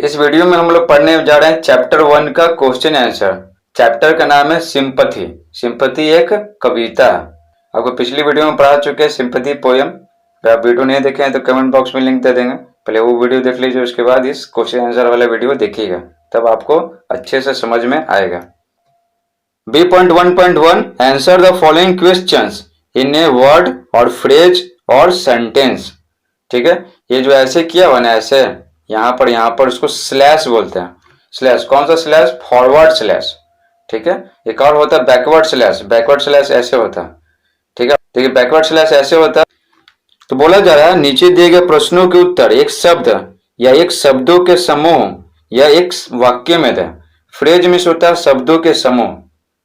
इस वीडियो में हम लोग पढ़ने जा रहे हैं चैप्टर 1 का क्वेश्चन आंसर। चैप्टर का नाम है सिंपथी। सिंपथी एक कविता है। आपको पिछली वीडियो में पढ़ा चुके हैं सिंपथी पोयम। अगर आप वीडियो नहीं देखे हैं तो कमेंट बॉक्स में लिंक दे देंगे, पहले वो वीडियो देख लीजिए, उसके बाद इस क्वेश्चन आंसर वाला वीडियो देखिएगा, तब आपको अच्छे से समझ में आएगा। B.1.1 answer the following questions in a word और फ्रेज और सेंटेंस। ठीक है, ये जो ऐसे किया हुआ ना, ऐसे यहाँ पर उसको स्लैश बोलते हैं। स्लैश कौन सा स्लैश? Forward slash. ठीक है, एक और होता है बैकवर्ड स्लैश। बैकवर्ड स्लैश ऐसे होता है। ठीक है, देखिए बैकवर्ड स्लैश ऐसे होता है। तो बोला जा रहा है नीचे दिए गए प्रश्नों के उत्तर एक शब्द या एक शब्दों के समूह या एक वाक्य में दें। फ्रेज में होता है शब्दों के समूह।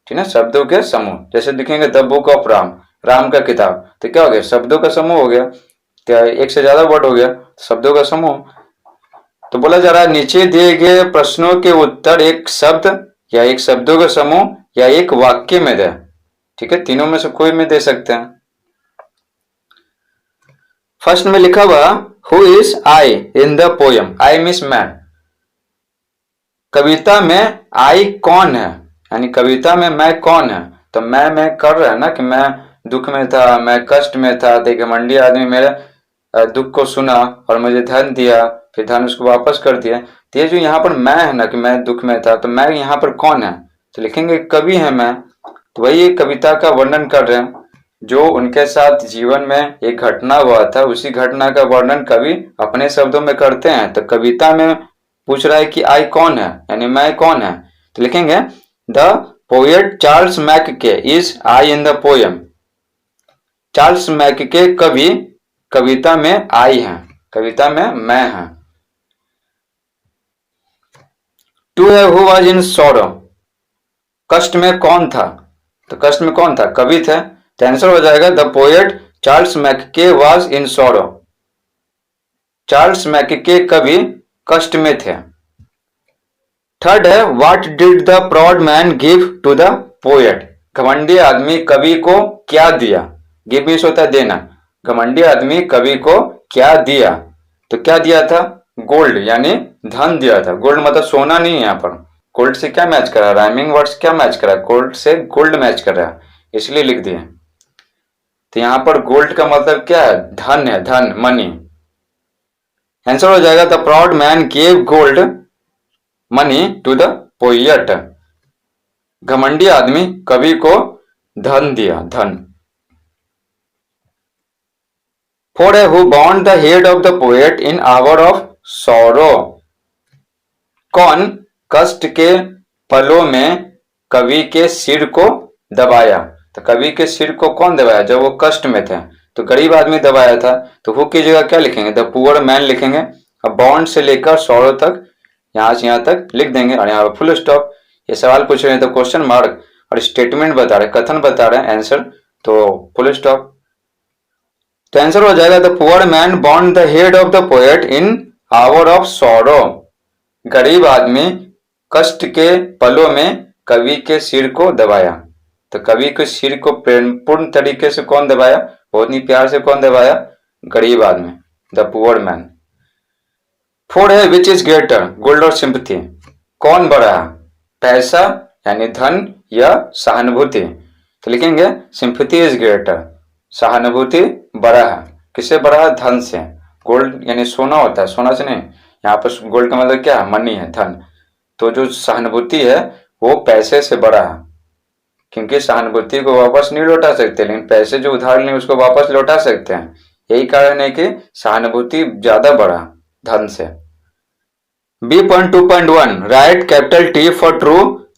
ठीक है, शब्दों के समूह। जैसे दिखेंगे the book of Ram, Ram का किताब, तो क्या हो गया? शब्दों का समूह हो गया। क्या एक से ज्यादा वर्ड हो गया, शब्दों का समूह। तो बोला जा रहा है नीचे दिए गए प्रश्नों के उत्तर एक शब्द या एक शब्दों का समूह या एक वाक्य में दे। ठीक है, तीनों में से कोई में दे सकते हैं। फर्स्ट में लिखा हुआ who is I in the poem. I means man. कविता में आई कौन है, यानी कविता में मैं कौन है। तो मैं कर रहा है ना कि मैं दुख में था, मैं कष्ट में था, तो घमंडी आदमी मेरे दुख को सुना और मुझे धन दिया, फिर धन उसको वापस कर दिया। तो ये जो यहाँ पर मैं है ना कि मैं दुख में था, तो मैं यहाँ पर कौन है? तो लिखेंगे कवि है मैं। तो वही एक कविता का वर्णन कर रहे हैं। जो उनके साथ जीवन में एक घटना हुआ था, उसी घटना का वर्णन कवि अपने शब्दों में करते हैं। तो कविता में पूछ रहा है कि आई कौन है, यानी मैं कौन है। तो लिखेंगे the poet Charles McKay is I in the poem. Charles McKay कवि कविता में आई है, कविता में मैं है। टू है हु वाज इन सॉरो। कष्ट में कौन था? तो कष्ट में कौन था? कवि थे। तो आंसर हो जाएगा the poet Charles McKay was in sorrow. Charles McKay कवि कष्ट में थे। थर्ड है what did the proud man give to the poet. घमंडी आदमी कवि को क्या दिया? गिव मीन्स होता है देना। घमंडी आदमी कवि को क्या दिया? तो क्या दिया था? गोल्ड, यानी धन दिया था। गोल्ड मतलब सोना नहीं है। यहाँ पर गोल्ड से क्या मैच कर रहा है? राइमिंग वर्ड्स क्या मैच कर रहा है? गोल्ड से गोल्ड मैच कर रहा है, इसलिए लिख दिए। तो यहाँ पर गोल्ड का मतलब क्या है? धन है, धन, मनी। आंसर हो जाएगा the proud man gave gold money to the poet. घमंडी आदमी कवि को धन दिया, धन। फोर है who bound the head of the poet in hour of sorrow. कौन कष्ट के पलों में कवि के सिर को दबाया? तो कवि के सिर को कौन दबाया? जब वो कष्ट में थे तो गरीब आदमी दबाया था। तो हु की जगह क्या लिखेंगे? द पुअर मैन लिखेंगे। अब बाउंड से लेकर सॉरो तक, यहां से यहां तक लिख देंगे और यहाँ पर फुल स्टॉप। ये सवाल पूछ रहे हैं तो क्वेश्चन मार्क और स्टेटमेंट बता रहे, कथन बता रहे हैं आंसर, तो फुल स्टॉप। तो आंसर हो जाएगा the poor man bound the head of the poet in hour of sorrow. गरीब आदमी कष्ट के पलों में कवि के सिर को दबाया। तो कवि के सिर को प्रेमपूर्ण तरीके से कौन दबाया? बहुत ही प्यार से कौन दबाया? गरीब आदमी, द पुअर मैन। फोर है विच इज ग्रेटर, गोल्ड और सिंपथी। कौन बड़ा है? पैसा यानी धन या सहानुभूति। तो लिखेंगे सिंपथी इज ग्रेटर। सहानुभूति बड़ा है। किससे बड़ा है? धन से। गोल्ड यानी सोना होता है, सोना से नहीं। यहाँ पर गोल्ड का मतलब क्या है? मनी है, धन। तो जो सहानुभूति है वो पैसे से बड़ा है, क्योंकि सहानुभूति को वापस नहीं लौटा सकते, लेकिन पैसे जो उधार लिए उसको वापस लौटा सकते हैं। यही कारण है कि सहानुभूति ज्यादा बड़ा धन से। B.2.1 write capital T for true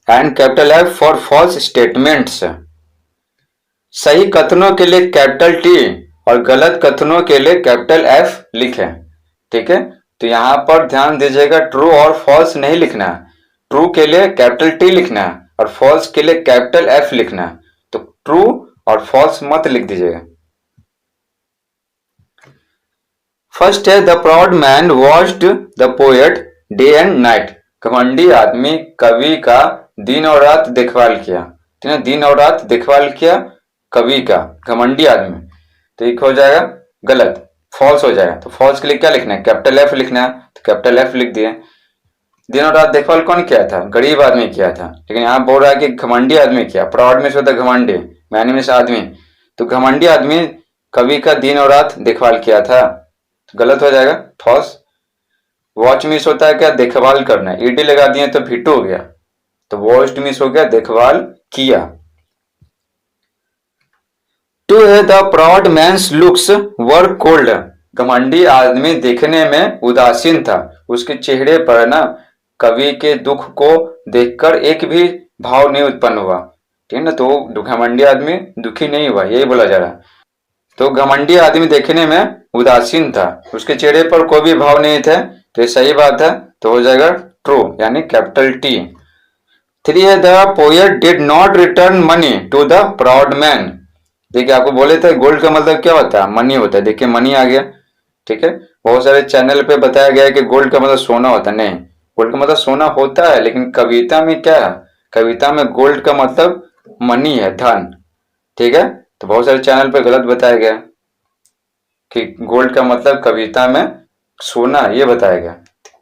and capital F for false statements. सही कथनों के लिए कैपिटल T और गलत कथनों के लिए कैपिटल F लिखें। ठीक है, तो यहां पर ध्यान दीजिएगा, ट्रू और फॉल्स नहीं लिखना है। ट्रू के लिए कैपिटल T लिखना है और फॉल्स के लिए कैपिटल F लिखना है। तो ट्रू और फॉल्स मत लिख दीजिएगा। फर्स्ट है the proud man watched the poet day and night. घमंडी आदमी कवि का दिन और रात देखभाल किया। ठीक है, दिन और रात देखभाल किया कवि का, घमंडी आदमी। तो एक हो जाएगा गलत, फॉल्स हो जाएगा। तो फॉल्स के लिए क्या लिखना है? कैपिटल F लिखना है। तो कैपिटल F लिख दिए। दिन और रात देखभाल कौन किया था? गरीब आदमी किया था। लेकिन यहाँ बोल रहा है कि घमंडी आदमी किया। प्राउड में से होता है घमंडी, मैन में से आदमी, तो घमंडी आदमी कवि का दिन और रात देखभाल किया था, तो गलत हो जाएगा, फॉल्स। वॉच मिस होता है क्या? देखभाल करना, ईडी लगा दिए तो भिट्टू हो गया, तो वॉच्ड मिस हो गया, देखभाल किया। टू है the proud man's looks were cold, घमंडी आदमी देखने में उदासीन था, उसके चेहरे पर ना कवि के दुख को देखकर एक भी भाव नहीं उत्पन्न हुआ, ठीक है ना, तो घमंडी आदमी दुखी नहीं हुआ, यही बोला जा रहा है। तो घमंडी आदमी देखने में उदासीन था, उसके चेहरे पर कोई भी भाव नहीं थे, तो ये सही बात है, तो हो जाएगा ट्रू, यानी कैपिटल टी। 3 है the poet did not return money to the proud man. देखिए आपको बोले थे गोल्ड का मतलब क्या होता है? मनी होता है, देखिए मनी आ गया, ठीक है। बहुत सारे चैनल पे बताया गया है कि गोल्ड का मतलब सोना होता है, नहीं, गोल्ड का मतलब सोना होता है, लेकिन कविता में क्या है? कविता में गोल्ड का मतलब मनी है, धन, ठीक है। तो बहुत सारे चैनल पे गलत बताया गया कि गोल्ड का मतलब कविता में सोना, ये बताया गया।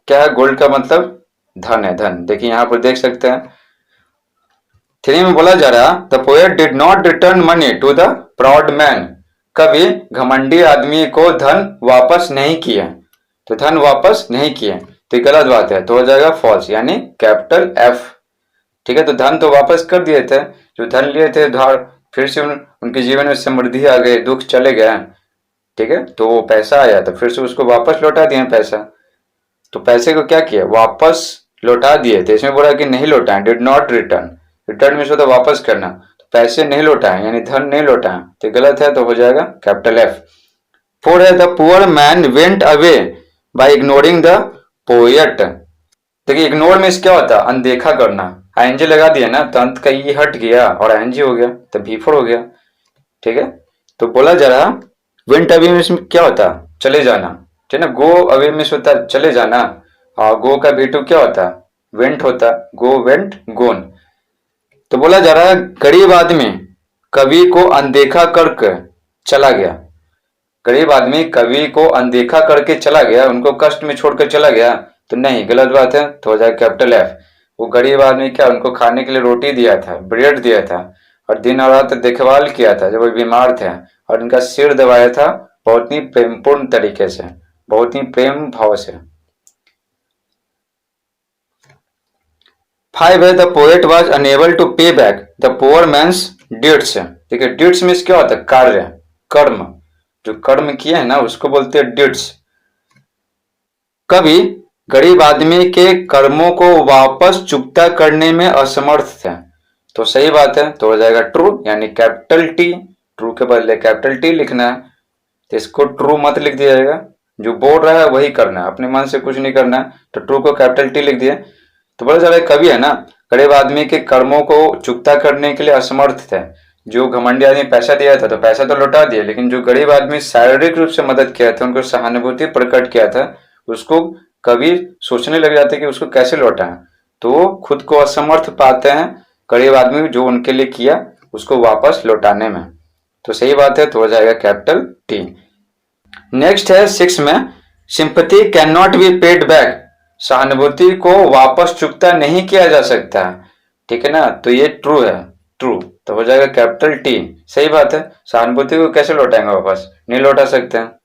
क्या है गोल्ड का मतलब? धन है, धन। देखिए यहाँ पर देख सकते हैं 3 में बोला जा रहा the poet did not return money to the proud man, कवि घमंडी आदमी को धन वापस नहीं किया, तो धन वापस नहीं किए, तो ये गलत बात है, तो हो जाएगा फॉल्स, यानी कैपिटल एफ, ठीक है। तो धन तो वापस कर दिए थे, जो धन लिए थे उधार, फिर से उनके जीवन में समृद्धि आ गई, दुख चले गए, ठीक है, तो वो पैसा आया तो फिर से उसको वापस लौटा दिए पैसा, तो पैसे को क्या किया? वापस लौटा दिए थे। इसमें बोला कि नहीं लौटाएं, डिड नॉट रिटर्न, रिटर्न में तो वापस करना, तो पैसे नहीं लौटाएं यानी धन नहीं लौटाएं, तो गलत है, तो हो जाएगा कैपिटल एफ। 4 है the poor man went away by ignoring the poet. देखिए इग्नोर में क्या होता है? अनदेखा करना, आईएनजी लगा दिया ना, तो अंत का ई हट गया और आईएनजी हो गया, तो V4 हो गया, ठीक है। तो बोला जा रहा वेंट अवे में क्या होता है? चले जाना, ठीक है ना। गो अवे में होता है चले जाना, और गो का V2 क्या होता है? वेंट होता है, गो वेंट गोन। तो बोला जा रहा है गरीब आदमी कवि को अनदेखा करके चला गया, गरीब आदमी कवि को अनदेखा करके चला गया, उनको कष्ट में छोड़कर चला गया, तो नहीं, गलत बात है, तो हो जाएगा कैपिटल एफ। वो गरीब आदमी क्या, उनको खाने के लिए रोटी दिया था, ब्रेड दिया था, और दिन और रात देखभाल किया था जब वो बीमार थे, और उनका सिर दबाया था बहुत ही प्रेमपूर्ण तरीके से, बहुत ही प्रेम भाव से। 5 है the poet was unable to pay back the poor man's deeds. देखिए डिड्स मीन्स क्या होता है? कार्य, कर्म, जो कर्म किया है ना उसको बोलते हैं डिड्स। कवि गरीब आदमी के कर्मों को वापस चुकता करने में असमर्थ थे, तो सही बात है, तो हो जाएगा ट्रू, यानी कैपिटल टी, ट्रू के बदले कैपिटल टी लिखना है, तो इसको ट्रू मत लिख दिया जाएगा, जो बोल रहा है वही करना है, अपने मन से कुछ नहीं करना है, तो ट्रू को कैपिटल टी लिख दिए। तो बोला जा रहा है कवि है ना गरीब आदमी के कर्मों को चुकता करने के लिए असमर्थ थे, जो घमंडी आदमी पैसा दिया था तो पैसा तो लौटा दिया, लेकिन जो गरीब आदमी शारीरिक रूप से मदद किया था, उनको सहानुभूति प्रकट किया था, उसको कवि सोचने लग जाते कि उसको कैसे लौटाएं, तो खुद को असमर्थ पाते हैं गरीब आदमी जो उनके लिए किया उसको वापस लौटाने में, तो सही बात है, तो हो जाएगा कैपिटल टी। नेक्स्ट है 6 में sympathy can not be paid back, सहानुभूति को वापस चुकता नहीं किया जा सकता, ठीक है ना, तो ये ट्रू है, ट्रू, तो हो जाएगा कैपिटल टी, सही बात है, सहानुभूति को कैसे लौटाएंगे वापस? नहीं लौटा सकते हैं।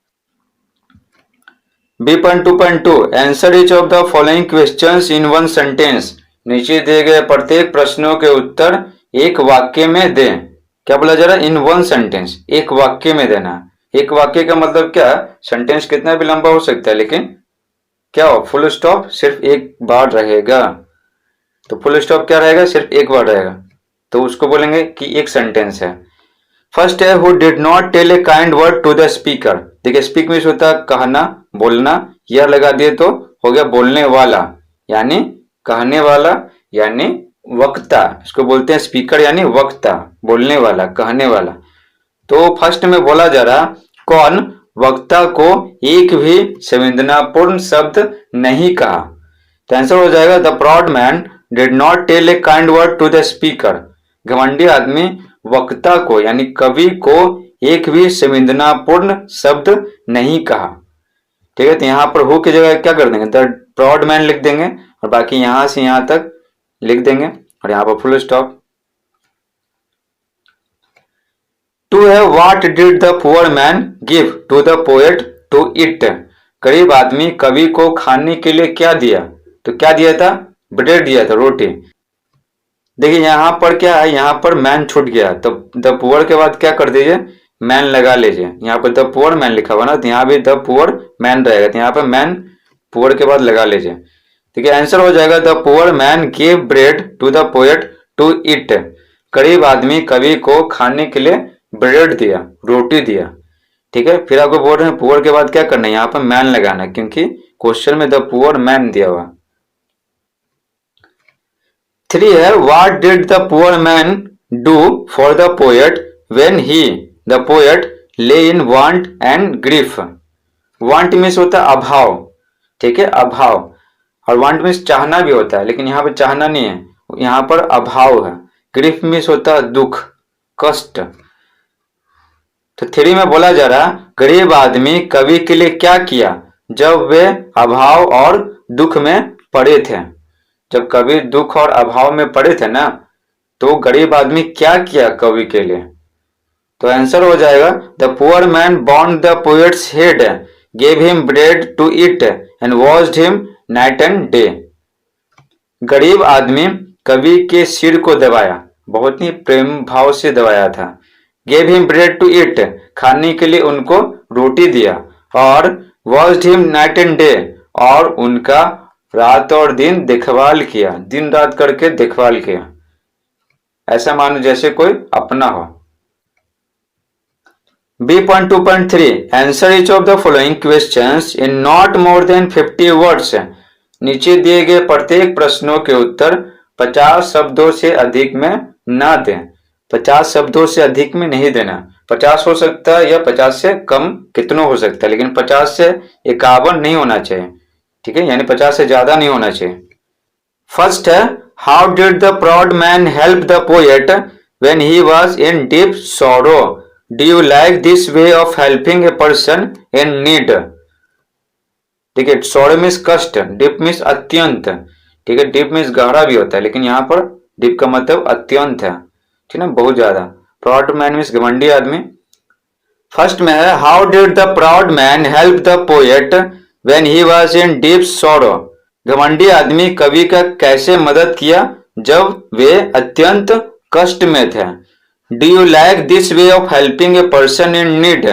B.2.2 answer each of the following questions in one sentence, नीचे दिए गए प्रत्येक प्रश्नों के उत्तर एक वाक्य में दें। क्या बोला जा रहा है? इन वन सेंटेंस, एक वाक्य में देना। एक वाक्य का मतलब क्या? सेंटेंस कितना भी लंबा हो सकता है, लेकिन क्या हो? फुल स्टॉप सिर्फ एक बार रहेगा, तो फुल स्टॉप क्या रहेगा? सिर्फ एक बार रहेगा, तो उसको बोलेंगे कि एक सेंटेंस है। फर्स्ट है who did not tell a kind word to the speaker. देखिए स्पीक मीन्स होता है कहना, बोलना, यह लगा दिए तो हो गया बोलने वाला, यानी कहने वाला, यानी वक्ता, इसको बोलते हैं स्पीकर यानी वक्ता, बोलने वाला, कहने वाला। तो फर्स्ट में बोला जा रहा कौन वक्ता को एक भी संवेदनापूर्ण शब्द नहीं कहा, तो आंसर हो जाएगा the proud man did not tell a kind word to the speaker. घमंडी आदमी वक्ता को यानी कवि को एक भी संवेदनापूर्ण शब्द नहीं कहा, ठीक है। तो यहाँ पर हु की जगह क्या कर देंगे? द प्राउड मैन लिख देंगे, और बाकी यहां से यहां तक लिख देंगे और यहाँ पर फुल स्टॉप। टू है what did the poor man give to the poet to it. गरीब आदमी कवि को खाने के लिए क्या दिया? तो क्या दिया था? ब्रेड दिया था, रोटी। देखिए यहां पर क्या है, यहां पर मैन छूट गया, तो द पुअर के बाद क्या कर दीजिए, मैन लगा लीजिए। यहाँ पर द पुअर मैन लिखा हुआ ना, तो यहाँ भी द पुअर मैन रहेगा, तो यहाँ पर मैन पुअर के बाद लगा लीजिए। ठीक है, आंसर हो जाएगा the poor man give bread to the poet to it. गरीब आदमी कवि को खाने के लिए ब्रेड दिया, रोटी दिया। ठीक है, फिर आपको बोल रहे हैं पुअर के बाद क्या करना है, यहाँ पर मैन लगाना है, क्योंकि क्वेश्चन में द पुअर मैन दिया हुआ। 3 है what did the poor man do for the poet when he the poet lay in want and grief. Want means होता है अभाव, ठीक है, अभाव, और वांट मीन्स चाहना भी होता है, लेकिन यहाँ पर चाहना नहीं है, यहाँ पर अभाव है। ग्रीफ मीन्स होता है दुख, कष्ट। तो 3 में बोला जा रहा गरीब आदमी कवि के लिए क्या किया जब वे अभाव और दुख में पड़े थे। जब कवि दुख और अभाव में पड़े थे ना, तो गरीब आदमी क्या किया कवि के लिए? तो आंसर हो जाएगा the poor man bound the poet's head, gave him bread to eat and washed him night and day. गरीब आदमी कवि के सिर को दबाया, बहुत ही प्रेम भाव से दबाया था। Gave him bread to eat, खाने के लिए उनको रोटी दिया, और washed him night and day, और उनका रात और दिन देखभाल किया, दिन रात करके देखभाल किया। ऐसा मानो जैसे कोई अपना हो। B.2.3 answer each of the following questions in not more than 50 words। नीचे दिए गए प्रत्येक प्रश्नों के उत्तर 50 शब्दों से अधिक में ना दें। 50 शब्दों से अधिक में नहीं देना। 50 हो सकता है या 50 से कम कितनों हो सकता है, लेकिन 50 से 51 नहीं होना चाहिए। ठीक है, यानी 50 से ज्यादा नहीं होना चाहिए। फर्स्ट है how did the proud man help the poet when he was in deep sorrow. Do you like this way of helping a person in need. ठीक है, सॉरो मीन्स कष्ट, डीप मीन्स अत्यंत। ठीक है, डीप मीन्स गहरा भी होता है, लेकिन यहाँ पर डीप का मतलब अत्यंत है, ठीक है ना, बहुत ज्यादा। प्राउड मैन मीन्स घमंडी आदमी। फर्स्ट में है how did the proud man help the poet when he was in deep sorrow. घमंडी आदमी कवि का कैसे मदद किया जब वे अत्यंत कष्ट में थे। Do you like this way of helping a person in need.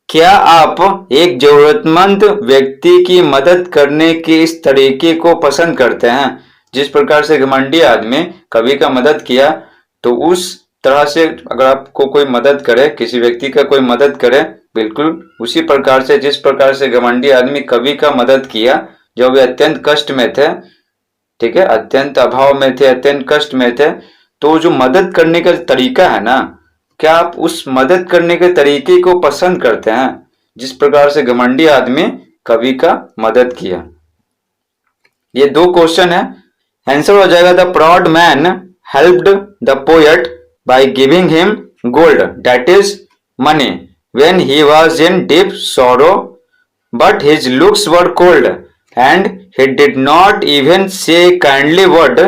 क्या आप एक जरूरतमंद व्यक्ति की मदद करने के इस तरीके को पसंद करते हैं? जिस प्रकार से घमंडी आदमी कवि का मदद किया, तो उस तरह से अगर आपको कोई मदद करे, किसी व्यक्ति का कोई मदद करे, बिल्कुल उसी प्रकार से जिस प्रकार से घमंडी आदमी कवि का मदद किया जब वे अत्यंत कष्ट में थे, ठीक है, अत्यंत अभाव में थे, अत्यंत कष्ट में थे, तो जो मदद करने का तरीका है ना, क्या आप उस मदद करने के तरीके को पसंद करते हैं जिस प्रकार से घमंडी आदमी कवि का मदद किया? ये 2 क्वेश्चन है। आंसर हो जाएगा the proud man helped the poet by giving him gold, that is money, when he was in deep sorrow, but his looks were cold and he did not even say kindly word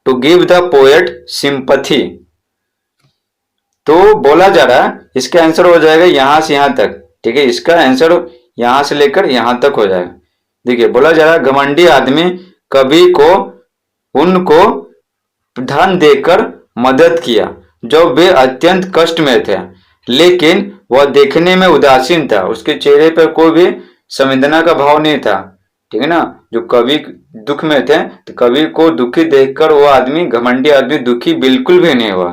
to give the poet sympathy। तो बोला जा रहा है इसका answer हो जाएगा यहां से यहां तक। ठीक है, इसका आंसर यहां से लेकर यहां तक हो जाएगा। देखिए बोला जा रहा है घमंडी आदमी कवि को उनको धन देकर मदद किया जब वे अत्यंत कष्ट में थे, लेकिन वह देखने में उदासीन था, उसके चेहरे पर कोई भी संवेदना का भाव नहीं था। ठीक है ना, जो कवि दुख में थे, तो कवि को दुखी देखकर वो आदमी, घमंडी आदमी, दुखी बिल्कुल भी नहीं हुआ।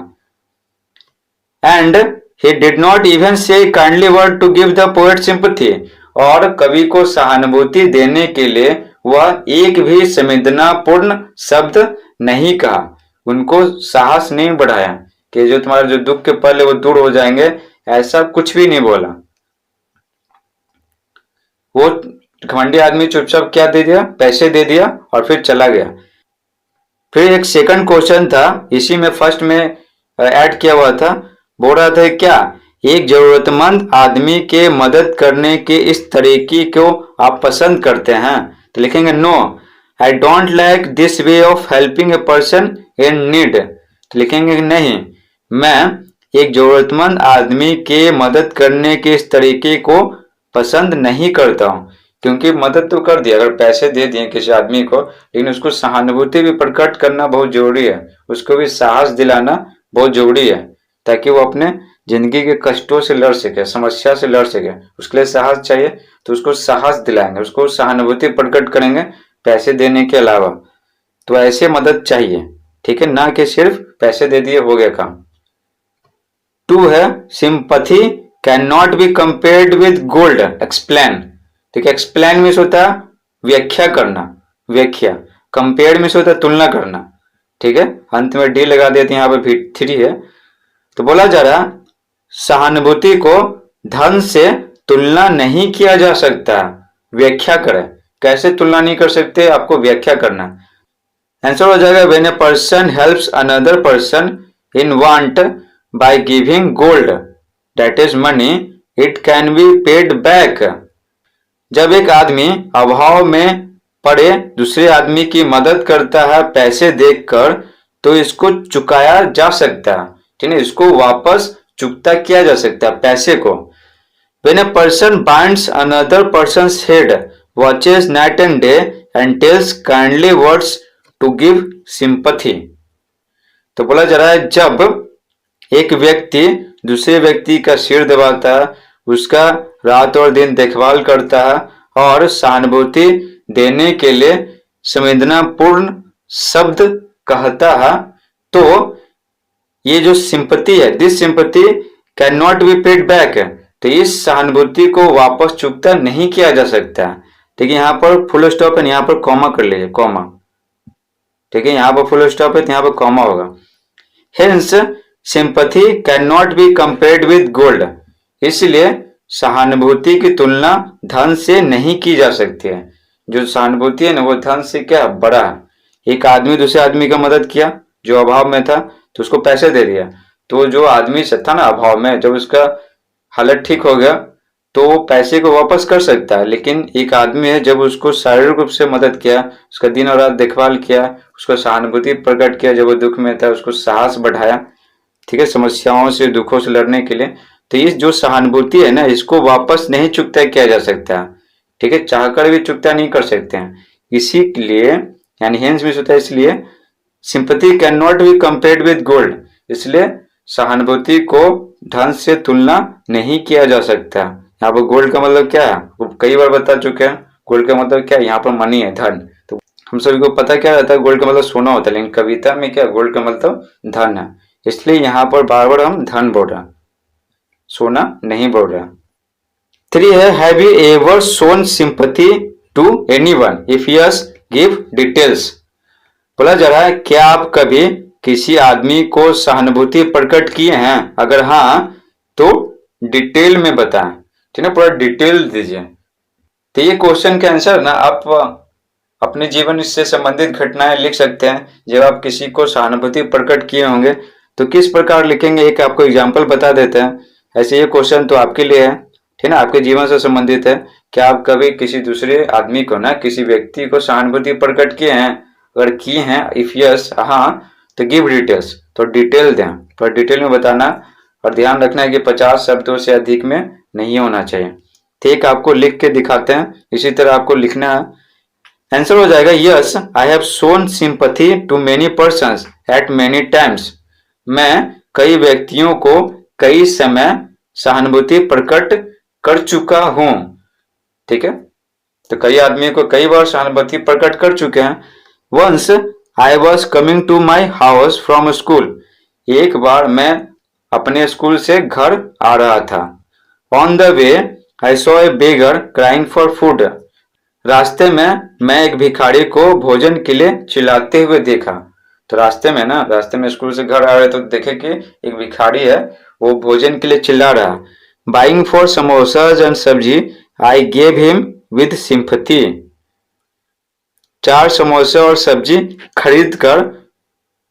And he did not even say kindly word to give the poet sympathy, और कवि को सहानुभूति देने के लिए वह एक भी संवेदनापूर्ण शब्द नहीं कहा, उनको साहस नहीं बढ़ाया कि जो तुम्हारे जो दुख के पल है वो दूर हो जाएंगे, ऐसा कुछ भी नहीं बोला। वो घमंडी आदमी चुपचाप क्या दे दिया, पैसे दे दिया और फिर चला गया। फिर एक सेकंड क्वेश्चन था, इसी में फर्स्ट में ऐड किया हुआ था, बोल रहा था क्या एक जरूरतमंद आदमी के मदद करने के इस तरीके को आप पसंद करते हैं? तो लिखेंगे no, I don't like this way of helping a person in need. लिखेंगे कि नहीं, मैं एक जरूरतमंद आदमी के मदद करने के इस तरीके को पसंद नहीं करता हूँ। क्योंकि मदद तो कर दिया, अगर पैसे दे दिए किसी आदमी को, लेकिन उसको सहानुभूति भी प्रकट करना बहुत जरूरी है, उसको भी साहस दिलाना बहुत जरूरी है, ताकि वो अपने जिंदगी के कष्टों से लड़ सके, समस्या से लड़ सके। उसके लिए साहस चाहिए, तो उसको साहस दिलाएंगे, उसको सहानुभूति प्रकट करेंगे पैसे देने के अलावा। तो ऐसे मदद चाहिए, ठीक है, ना कि सिर्फ पैसे दे दिए हो गया काम। 2 है sympathy can not be compared with gold. Explain, ठीक है, एक्सप्लेन मीन्स होता है व्याख्या करना, व्याख्या। कंपेयर मीन्स होता है तुलना करना, ठीक है, अंत में डी लगा देते हैं, यहाँ पे 3 है। तो बोला जा रहा सहानुभूति को धन से तुलना नहीं किया जा सकता। व्याख्या करें, कैसे तुलना नहीं कर सकते, आपको व्याख्या करना। आंसर हो जाएगा when a person helps another person in want by giving gold that is money it can be paid back. जब एक आदमी अभाव में पड़े दूसरे आदमी की मदद करता है पैसे देकर, तो इसको चुकाया जा सकता है, ठीक है, इसको वापस चुकता किया जा सकता है पैसे को। When a person binds another person's head, watches night and day and tells kindly words to give sympathy। तो बोला जा रहा है जब एक व्यक्ति दूसरे व्यक्ति का सिर दबाता है, उसका रात और दिन देखभाल करता है और सहानुभूति देने के लिए संवेदनापूर्ण शब्द कहता है, तो ये जो सिंपैथी है, this sympathy can not be paid back, तो इस सहानुभूति को वापस चुकता नहीं किया जा सकता। ठीक है, यहाँ पर फुल स्टॉप है, यहाँ पर कॉमा कर लीजिए, कॉमा, ठीक है, यहाँ पर फुल स्टॉप है तो यहाँ पर कॉमा होगा। Hence sympathy can not be compared with gold, इसलिए सहानुभूति की तुलना धन से नहीं की जा सकती है। जो सहानुभूति है ना वो धन से क्या बड़ा है। एक आदमी दूसरे आदमी का मदद किया, जो अभाव में था तो उसको पैसे दे दिया, तो जो आदमी था ना अभाव में, जब उसका हालत ठीक हो गया तो वो पैसे को वापस कर सकता है। लेकिन एक आदमी है, जब उसको शारीरिक रूप से मदद किया, उसका दिन और रात देखभाल किया, उसको सहानुभूति प्रकट किया, जब वो दुख में था उसको साहस बढ़ाया, ठीक है, समस्याओं से दुखों से लड़ने के लिए, तो इस जो सहानुभूति है ना इसको वापस नहीं चुकता किया जा सकता, ठीक है, चाहकर भी चुकता नहीं कर सकते हैं। इसीलिए यानी हेंस मीन्स होता है, इसलिए sympathy can not be compared with gold, इसलिए सहानुभूति को धन से तुलना नहीं किया जा सकता। यहाँ पर गोल्ड का मतलब क्या है वो कई बार बता चुके हैं। गोल्ड का मतलब क्या है, यहाँ पर मनी है, धन। तो हम सभी को पता क्या रहता है, गोल्ड का मतलब सोना होता है, लेकिन कविता में क्या गोल्ड का मतलब धन है, इसलिए यहाँ पर बार बार हम धन बोल रहे हैं, सोना नहीं बोल रहे हैं। 3 है have you ever shown sympathy to anyone, if yes give details. बोला जा रहा है क्या आप कभी किसी आदमी को सहानुभूति प्रकट किए हैं, अगर हाँ तो डिटेल में बताएं, ठीक है, पूरा डिटेल दीजिए। तो ये क्वेश्चन के आंसर ना आप अपने जीवन से संबंधित घटनाएं लिख सकते हैं। जब आप किसी को सहानुभूति प्रकट किए होंगे तो किस प्रकार लिखेंगे, एक आपको एग्जाम्पल बता देते हैं। ऐसे ये क्वेश्चन तो आपके लिए है, ठीक है, आपके जीवन से संबंधित है। क्या आप कभी किसी दूसरे आदमी को ना, किसी व्यक्ति को सहानुभूति प्रकट किए हैं, अगर किए हैं इफ यस हाँ तो गिव डिटेल्स, तो डिटेल दें, तो डिटेल में बताना, और ध्यान रखना है कि 50 शब्दों से अधिक में नहीं होना चाहिए। ठीक, आपको लिख के दिखाते हैं, इसी तरह आपको लिखना है। आंसर हो जाएगा yes I have shown sympathy to many persons at many times. मैं कई व्यक्तियों को कई समय सहानुभूति प्रकट कर चुका हूं, ठीक है, तो कई आदमी को कई बार सहानुभूति प्रकट कर चुके हैं। Once I was coming to my house from school, एक बार मैं अपने स्कूल से घर आ रहा था। On the way I saw a beggar crying for food, रास्ते में मैं एक भिखारी को भोजन के लिए चिल्लाते हुए देखा। तो रास्ते में ना, रास्ते में स्कूल से घर आ रहे तो देखे कि एक भिखारी है वो भोजन के लिए चिल्ला रहा। बाइंग फॉर समोसाज एंड सब्जी I gave him with sympathy, 4 समोसे और सब्जी खरीद कर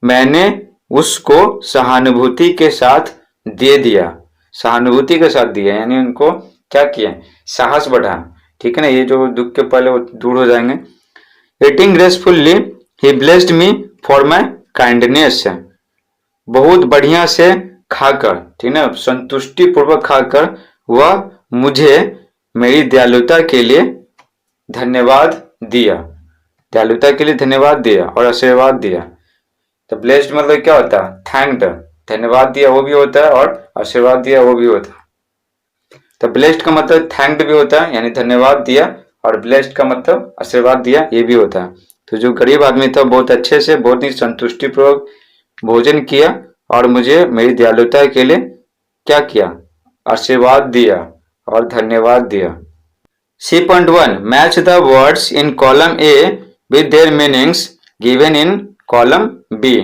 मैंने उसको सहानुभूति के साथ दे दिया। सहानुभूति के साथ दिया यानी उनको क्या किया, साहस बढ़ा, ठीक है ना, ये जो दुख के पहले वो दूर हो जाएंगे। Eating gracefully he blessed me for my kindness. बहुत बढ़िया से खाकर, ठीक ना, संतुष्टि पूर्वक खाकर वह मुझे मेरी दयालुता के लिए धन्यवाद दिया, दयालुता के लिए धन्यवाद दिया और आशीर्वाद दिया। तो ब्लेस्ड मतलब क्या होता है? थैंक्ड, धन्यवाद दिया वो भी होता है और आशीर्वाद दिया वो भी होता है। तो ब्लेस्ड का मतलब थैंक्ड भी होता है, यानी धन्यवाद दिया, और ब्लेस्ड का मतलब आशीर्वाद दिया ये भी होता है। तो जो गरीब आदमी था बहुत अच्छे से, बहुत ही संतुष्टि पूर्वक भोजन किया और मुझे मेरी दयालुता के लिए क्या किया? आशीर्वाद दिया और धन्यवाद दिया। C.1 match the words in column A with their meanings given in column B.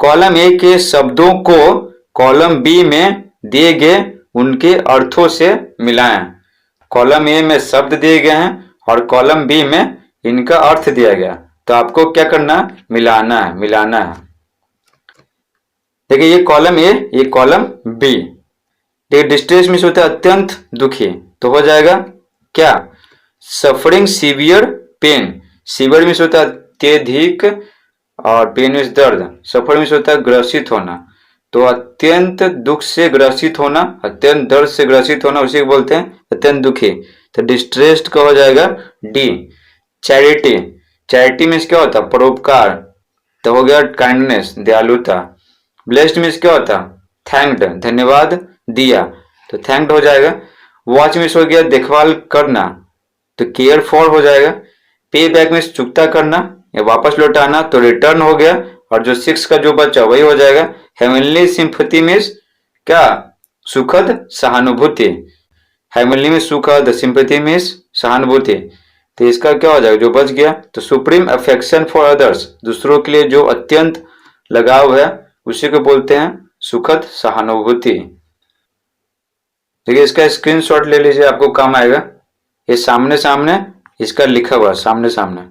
Column A के शब्दों को कॉलम बी में दिए गए उनके अर्थों से मिलाएं। कॉलम ए में शब्द दिए गए हैं और कॉलम बी में इनका अर्थ दिया गया, तो आपको क्या करना? मिलाना है, मिलाना है। देखिए ये कॉलम ए, ये कॉलम बी। देखिए डिस्ट्रेस मीन्स होता है अत्यंत दुखी, तो हो जाएगा क्या? Suffering severe pain. Severe means होता है अत्यधिक और पेन मीन्स दर्द। सफर मीन्स होता है ग्रसित होना, तो अत्यंत दुख से ग्रसित होना, अत्यंत दर्द से ग्रसित होना, उसी को बोलते हैं अत्यंत दुखी। तो डिस्ट्रेस्ड का हो जाएगा डी। चैरिटी, चैरिटी मीन्स क्या होता है? परोपकार, तो हो गया काइंडनेस, दयालुता। ब्लेस्ड मीन्स क्या होता? थैंक्ड, धन्यवाद दिया, तो थैंक्ड हो जाएगा। वॉच मीन्स हो गया देखभाल करना, तो केयर फॉर हो जाएगा। पे बैक मीन्स चुकता करना या वापस लौटाना, तो रिटर्न हो गया, और जो 6 का जो बचा वही हो जाएगा। हेवनली सिंपैथी मीन्स क्या? सुखद सहानुभूति। हेवनली में सुखद, सिंपैथी मीन्स सहानुभूति, तो इसका क्या हो जाएगा जो बच गया? तो सुप्रीम अफेक्शन फॉर अदर्स, दूसरों के लिए जो अत्यंत लगाव है उसी को बोलते हैं सुखद सहानुभूति। देखिए इसका स्क्रीनशॉट ले लीजिए, आपको काम आएगा। ये सामने सामने इसका लिखा हुआ, सामने सामने,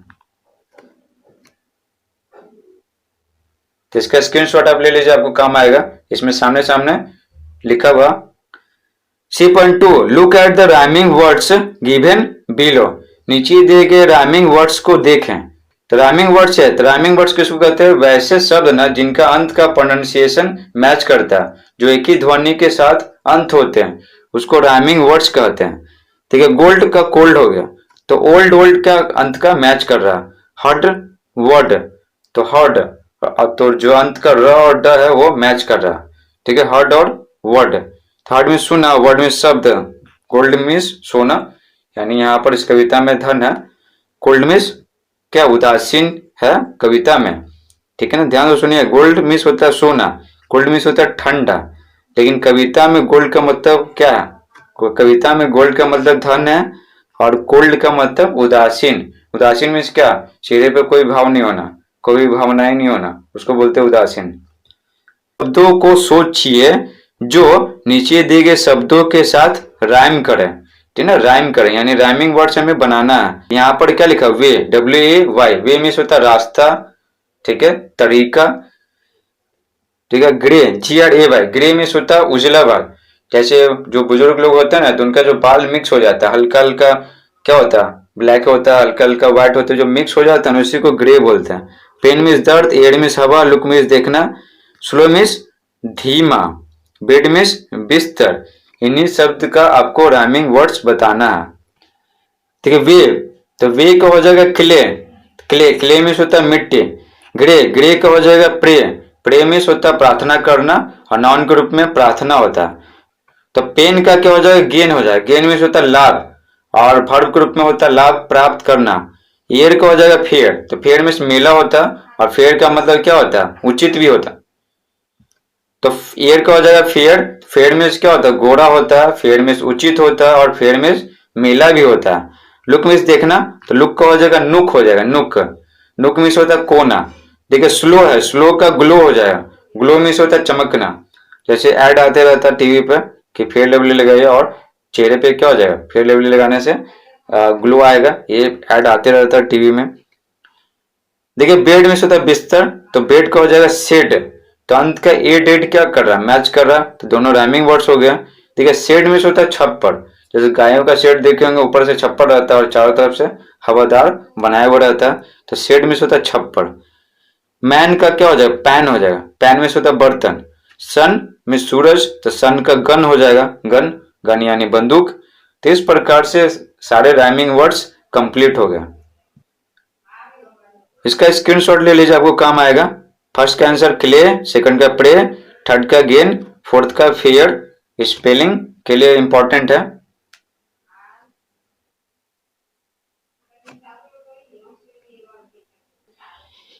तो इसका स्क्रीनशॉट आप ले लीजिए, आपको काम आएगा। इसमें सामने सामने लिखा हुआ। C.2 look at the rhyming words given below. नीचे दिए गए राइमिंग वर्ड्स को देखें। तो राइमिंग वर्ड्स है, तो राइमिंग वर्ड्स किसको कहते हैं? वैसे शब्द ना जिनका अंत का प्रोनाउंसिएशन मैच करता है, जो एक ही ध्वनि के साथ अंत होते हैं, उसको राइमिंग वर्ड्स कहते हैं। ठीक है, गोल्ड का कोल्ड हो गया, तो ओल्ड ओल्ड का अंत का मैच कर रहा है। हर्ड वर्ड, तो हर्ड, तो जो अंत का र और ड है वो मैच कर रहा है। ठीक है, हर्ड और वर्ड। थर्ड में सुना, वर्ड में शब्द, गोल्ड मीन्स सोना, यानी यहाँ पर इस कविता में धन है। कोल्ड मीन्स क्या? उदासीन है कविता में। ठीक है ना, ध्यान से सुनिए। गोल्ड मीन्स होता है सोना, गोल्ड मीन्स होता है ठंडा, लेकिन कविता में गोल्ड का मतलब क्या है? कविता में गोल्ड का मतलब धन है और कोल्ड का मतलब उदासीन। उदासीन मीन्स क्या? चेहरे पे कोई भाव नहीं होना, कोई भावनाएं नहीं होना, उसको बोलते हैं उदासीन। शब्दों को सोचिए जो नीचे दिए गए शब्दों के साथ राइम करें। ठीक है ना, राइम करें, यानी राइमिंग वर्ड्स हमें बनाना है। यहाँ पर क्या लिखा? वे, WAY, वे मीन्स होता है रास्ता, ठीक है, तरीका। ठीक है, ग्रे, GRAY, ग्रे मीन्स होता है उजला बाल। जैसे जो बुजुर्ग लोग होते हैं ना, तो उनका जो बाल मिक्स हो जाता है, हल्का हल्का क्या होता है? ब्लैक होता है, हल्का हल्का व्हाइट होता है, जो मिक्स हो जाता है ना उसी को ग्रे बोलते हैं। पेन मीन्स दर्द, एयर मीन्स हवा, लुक मीन्स देखना, स्लो मीन्स धीमा, बेड मीन्स बिस्तर। इन्हीं शब्द का आपको राइमिंग वर्ड्स बताना है। ठीक है, वे, तो वे का हो जाएगा क्ले, क्ले, क्ले मीन्स होता है मिट्टी। ग्रे, ग्रे का हो जाएगा प्रे, प्रे मीन्स होता है प्रार्थना करना, और नाउन के रूप में प्रार्थना होता है। तो पेन का क्या हो जाएगा? गेन हो जाएगा, गेन मीन्स होता है लाभ, और वर्ब के रूप में होता है लाभ प्राप्त करना। ईयर का हो जाएगा फेयर, तो फेयर मीन्स मेला होता है, और फेयर का मतलब क्या होता है? उचित भी होता है। तो ईयर का हो जाएगा फेयर, फेयर मीन्स क्या होता है? गोरा होता है, फेयर मीन्स उचित होता है, और फेयर मीन्स मेला भी होता है। लुक मीन्स देखना, तो लुक का हो जाएगा नुक, हो जाएगा नुक, नुक मीन्स होता है कोना। देखिए स्लो है, स्लो का ग्लो हो जाएगा, ग्लो मीन्स होता है चमकना। जैसे ऐड आते रहता है टीवी पे कि फेयर लवली लगाइए, और चेहरे पे क्या हो जाएगा? फेयर लवली लगाने से ग्लो आएगा, ये ऐड आते रहता है टीवी में। देखिए बेड मीन्स होता है बिस्तर, तो बेड का हो जाएगा शेड, तो अंत का ए डेड क्या कर रहा है? मैच कर रहा है, तो दोनों राइमिंग वर्ड्स हो गया। ठीक है, शेड मीन्स होता है छप्पर, जैसे गायों का शेड देखे होंगे, ऊपर से छप्पर रहता है और चारों तरफ से हवादार बनाया हुआ रहता है। तो शेड में होता है छप्पर। मैन का क्या हो जाएगा, पैन हो जाएगा, पैन में होता है बर्तन। सन में सूरज, तो सन का गन हो जाएगा, गन, गन यानी बंदूक। तो इस प्रकार से सारे राइमिंग वर्ड्स कंप्लीट हो गए। इसका स्क्रीनशॉट ले लीजिए, आपको काम आएगा। फर्स्ट का आंसर क्ले, सेकंड का प्रे, थर्ड का गेन, फोर्थ का फेयर। स्पेलिंग के लिए इंपॉर्टेंट है।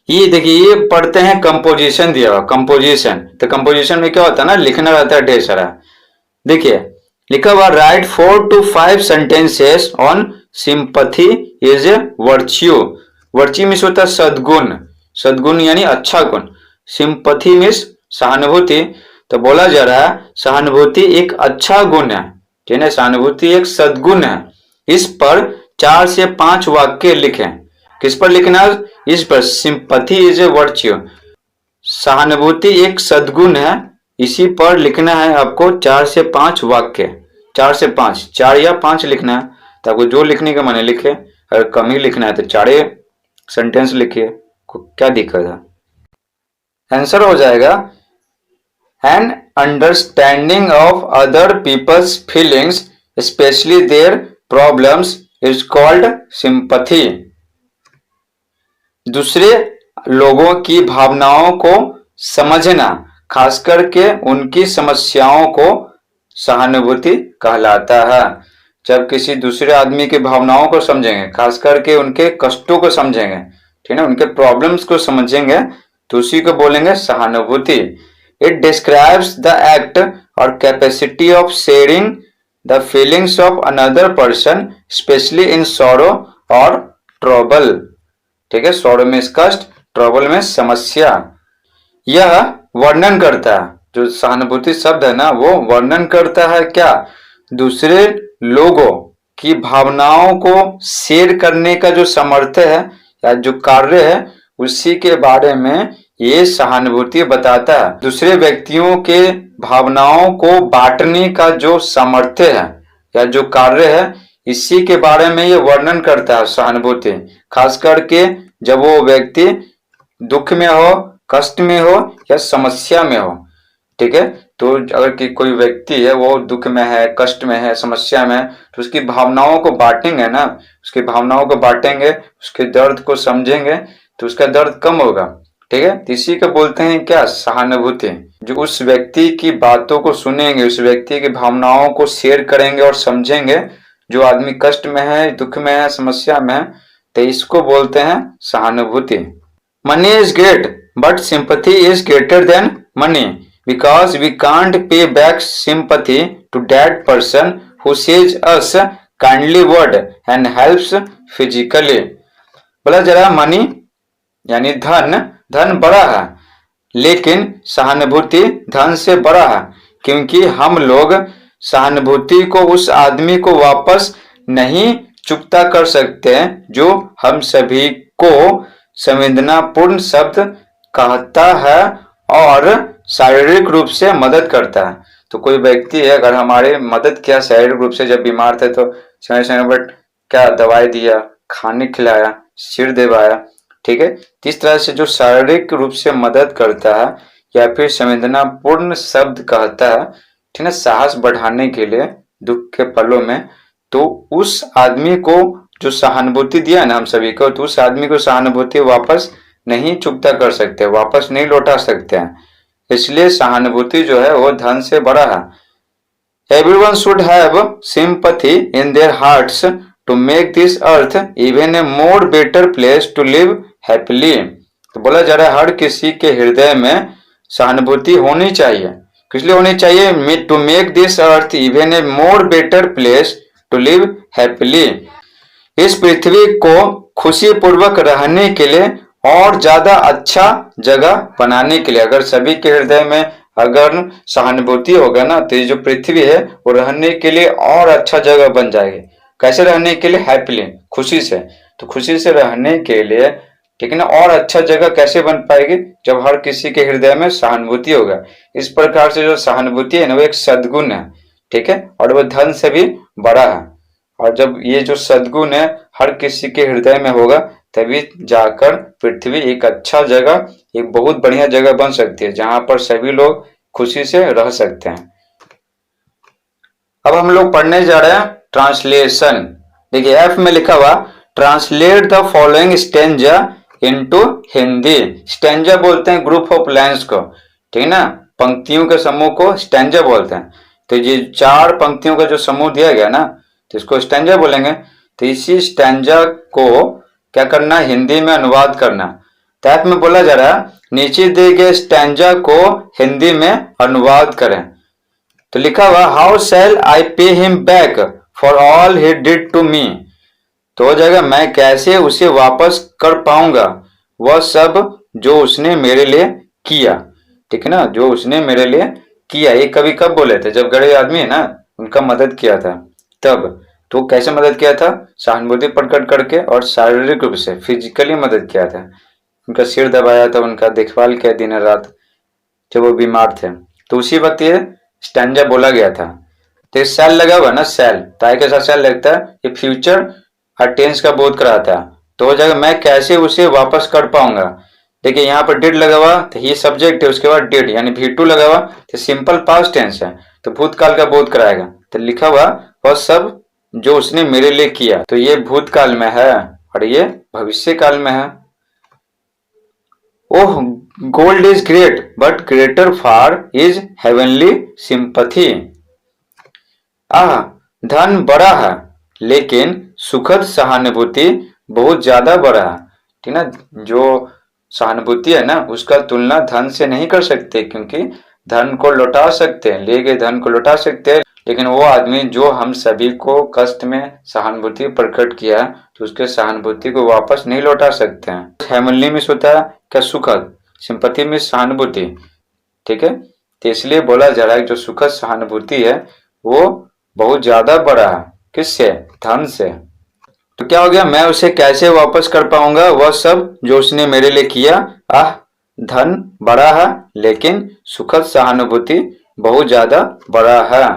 ये देखिए, ये पढ़ते हैं कंपोजिशन दिया हुआ, कंपोजिशन। तो कंपोजिशन में क्या होता है ना, लिखना रहता है ढेर सारा। देखिए लिखा हुआ, right 4 to 5 sentences on sympathy is a virtue. Virtue means होता है सद्गुण, सद्गुण यानी अच्छा गुण। सिंपथी मीन्स सहानुभूति। तो बोला जा रहा है सहानुभूति एक अच्छा गुण है, ठीक है, सहानुभूति एक सद्गुण है। इस पर 4 से 5 वाक्य लिखें। किस पर लिखना है, इस पर। सिंपथी इज ए वर्च्यू, सहानुभूति एक सद्गुण है, इसी पर लिखना है आपको 4 से 5 वाक्य। 4 से 5, 4 या 5 लिखना है। तो आपको जो लिखने का मन है लिखे, अगर कम ही लिखना है तो 4 सेंटेंस लिखिए, क्या दिक्कत है। आंसर हो जाएगा, an understanding of other people's feelings specially their problems is called sympathy. दूसरे लोगों की भावनाओं को समझना, खास करके उनकी समस्याओं को सहानुभूति कहलाता है। जब किसी दूसरे आदमी की भावनाओं को समझेंगे, खास करके उनके कष्टों को समझेंगे, ठीक है, उनके प्रॉब्लम्स को समझेंगे, तो उसी को बोलेंगे सहानुभूति। इट डिस्क्राइब्स द एक्ट और capacity of sharing the feelings of another person specially in sorrow और ट्रबल। ठीक है, सॉरो में कष्ट, ट्रबल में समस्या। यह वर्णन करता है, जो सहानुभूति शब्द है ना, वो वर्णन करता है क्या, दूसरे लोगों की भावनाओं को शेयर करने का जो सामर्थ्य है या जो कार्य है, उसी के बारे में ये सहानुभूति बताता है। दूसरे व्यक्तियों के भावनाओं को बांटने का जो सामर्थ्य है या जो कार्य है, इसी के बारे में ये वर्णन करता है सहानुभूति। खास करके जब वो व्यक्ति दुख में हो, कष्ट में हो या समस्या में हो, ठीक है। तो अगर कोई व्यक्ति है वो दुख में है, कष्ट में है, समस्या में है, तो उसकी भावनाओं को बांटेंगे ना, उसकी भावनाओं को बांटेंगे, उसके दर्द को समझेंगे, तो उसका दर्द कम होगा, ठीक है। तो इसी को बोलते हैं क्या, सहानुभूति। जो उस व्यक्ति की बातों को सुनेंगे, उस व्यक्ति की भावनाओं को शेयर करेंगे और समझेंगे, जो आदमी कष्ट में है, दुख में है, समस्या में है, तो इसको बोलते हैं सहानुभूति। Money is great but sympathy is greater than money because we can't pay back sympathy to that person who says us kindly word and helps physically। बोला जरा, मनी यानी धन, धन बड़ा है, लेकिन सहानुभूति धन से बड़ा है, क्योंकि हम लोग सहानुभूति को उस आदमी को वापस नहीं चुकता कर सकते जो हम सभी को संवेदनापूर्ण शब्द कहता है और शारीरिक रूप से मदद करता है। तो कोई व्यक्ति है, अगर हमारे मदद किया शारीरिक रूप से, जब बीमार थे तो समय समय पर क्या दवाई दिया, खाने खिलाया, सिर दबाया, ठीक है। इस तरह से जो शारीरिक रूप से मदद करता है या फिर संवेदनापूर्ण शब्द कहता है, ठीक है, साहस बढ़ाने के लिए दुख के पलों में, तो उस आदमी को जो सहानुभूति दिया ना हम सभी को, तो उस आदमी को सहानुभूति वापस नहीं चुकता कर सकते, वापस नहीं लौटा सकते हैं। इसलिए सहानुभूति जो है वो धन से बड़ा है। Everyone should have sympathy in their hearts to make this earth even a more better place to live happily. तो बोला जा रहा है हर किसी के हृदय में सहानुभूति होनी चाहिए। किस लिए होनी चाहिए, to make this earth even a more better place to live happily. इस पृथ्वी को खुशी पूर्वक रहने के लिए और ज्यादा अच्छा जगह बनाने के लिए, अगर सभी के हृदय में अगर सहानुभूति होगा ना, तो ये जो पृथ्वी है वो रहने के लिए और अच्छा जगह बन जाएगी। कैसे रहने के लिए, हैप्पीली, खुशी से। तो खुशी से रहने के लिए, ठीक है ना, और अच्छा जगह कैसे बन पाएगी, जब हर किसी के हृदय में सहानुभूति होगा। इस प्रकार से जो सहानुभूति है ना, वो एक सद्गुण है, ठीक है, और वो धन से भी बड़ा है। और जब ये जो सद्गुण है हर किसी के हृदय में होगा, तभी जाकर पृथ्वी एक अच्छा जगह, एक बहुत बढ़िया जगह बन सकती है, जहां पर सभी लोग खुशी से रह सकते हैं। अब हम लोग पढ़ने जा रहे हैं ट्रांसलेशन। देखिए एफ में लिखा हुआ translate the following stanza into Hindi. Stanza बोलते हैं ग्रुप ऑफ लाइन्स को, ठीक है ना, पंक्तियों के समूह को स्टेंजा बोलते हैं। तो ये 4 पंक्तियों का जो समूह दिया गया ना, तो इसको स्टेंजा बोलेंगे। तो इसी स्टेंजा को क्या करना, हिंदी में अनुवाद करना। तो एफ में बोला जा रहा है नीचे दिए गए स्टेंजा को हिंदी में अनुवाद करें। तो लिखा हुआ how shall I pay him back for all he did to me. तो हो जाएगा मैं कैसे उसे वापस कर पाऊंगा वह सब जो उसने मेरे लिए किया, ठीक है ना, जो उसने मेरे लिए किया। ये कभी कब बोले थे, जब गरीब आदमी है ना उनका मदद किया था तब। तो कैसे मदद किया था, सहानुभूति प्रकट करके और शारीरिक रूप से फिजिकली मदद किया था। उनका सिर दबाया था, उनका देखभाल किया दिन रात जब वो बीमार थे। तो उसी वक्त ये स्टैंजा बोला गया था। तो सेल लगा हुआ ना, सेल ताई के साथ सेल लगता है, ये फ्यूचर और टेंस का बोध कराता है। तो हो जाएगा मैं कैसे उसे वापस कर पाऊंगा। देखिए यहाँ पर डिड लगा हुआ तो ये सब्जेक्ट है, उसके बाद डिड यानी V2 लगा हुआ तो सिंपल पास्ट टेंस है, तो भूतकाल का बोध कराएगा। तो लिखा हुआ वह सब जो उसने मेरे लिए किया, तो ये भूतकाल में है और ये भविष्य काल में है। Oh gold is great but greater far is heavenly sympathy. आह धन बड़ा है लेकिन सुखद सहानुभूति बहुत ज्यादा बड़ा है, ठीक ना। जो सहानुभूति है ना उसका तुलना धन से नहीं कर सकते, क्योंकि धन को लौटा सकते हैं, ले गए धन को लौटा सकते हैं, लेकिन वो आदमी जो हम सभी को कष्ट में सहानुभूति प्रकट किया तो उसके सहानुभूति को वापस नहीं लौटा सकते हैं। हेवनली में होता है क्या, सुखद, सिंपथी में सहानुभूति, ठीक है। तो इसलिए बोला जा रहा है जो सुखद सहानुभूति है वो बहुत ज्यादा बड़ा है, किससे, धन से। तो क्या हो गया, मैं उसे कैसे वापस कर पाऊंगा वह सब जो उसने मेरे लिए किया। आह धन बड़ा है लेकिन सुखद सहानुभूति बहुत ज्यादा बड़ा है।